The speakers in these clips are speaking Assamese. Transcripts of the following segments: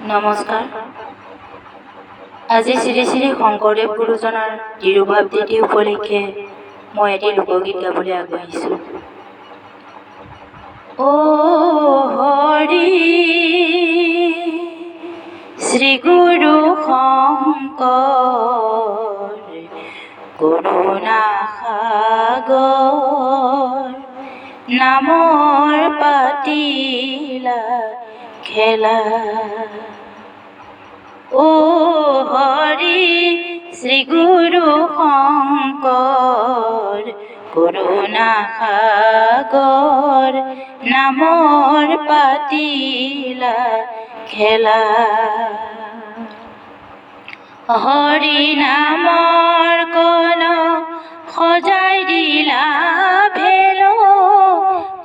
নমস্কাৰ। আজি শ্ৰী শ্ৰী শংকৰদেৱ গুৰুজনাৰ তিৰুভাৱ তিথি উপলক্ষে মই এটি লোকগীত গাবলৈ আগবাঢ়িছোঁ। ও হৰি শ্ৰী গুৰু শংকৰ কৰুণা সাগৰ নামৰ পাতিলা খেলা। ও হৰি শ্ৰী গুৰু শংকৰ কৰুণা সাগৰ নামৰ পাতিলা খেলা। হৰি নামৰ কল সজাই দিলা ভেলো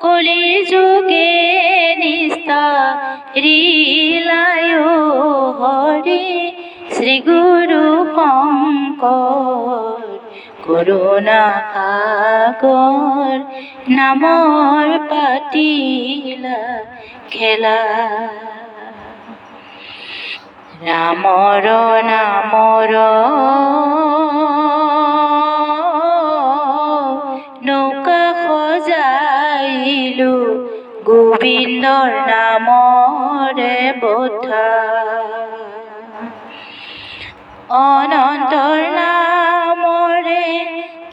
কলিৰ যুগে নিস্তাৰিলায়। হৰি শ্ৰী গুৰু শংকৰ কৰুণা সাগৰ নামৰ পাতিলা খেলা। ৰামৰ নামৰ নৌকা সজাইলো গোবিন্দৰ নামৰে বঠা। অনন্তৰ নামৰে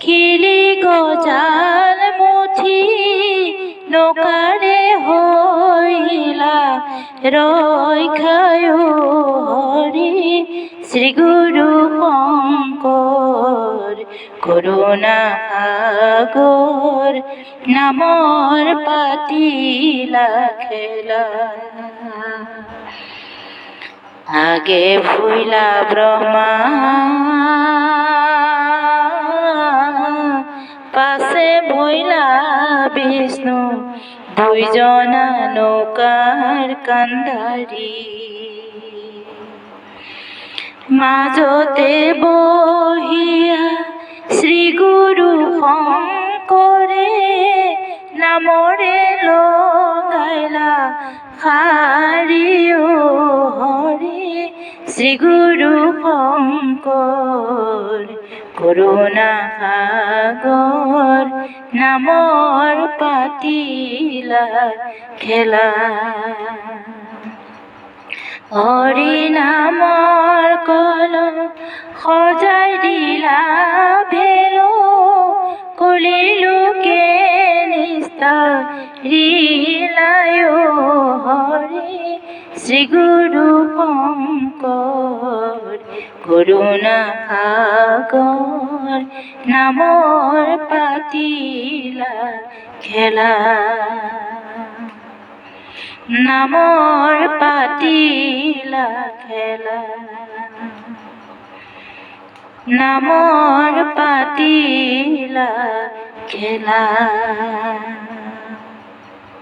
খিলি গজাল মুঠি নৌকাৰে হৈলা ৰক্ষায়। হৰি শ্ৰী গুৰু শংকৰ কৰুণা সাগৰ নামৰ পাতিলা খেলা। আগে ভুইলা ব্ৰহ্মা পাছে ভইলা বিষ্ণু দুইজনা নৌকাৰ কান্দাৰী। মাজতে বহিয়া শ্ৰী গুৰু শংকৰে নামৰে লগাইলা শাৰী। হৰি শ্ৰী গুৰু শংকৰ কৰুণা সাগৰ নামৰ পাতিলা খেলা। হৰি নামৰ কল সজাই দিলা ভেলো কলিৰ লোকে নিস্তাৰিলায়। হৰি শ্ৰী গুৰু শংকৰ কৰুণা সাগৰ নামৰ পাতিলা খেলা। নামৰ পাতিলা খেলা। নামৰ পাতিলা খেলা।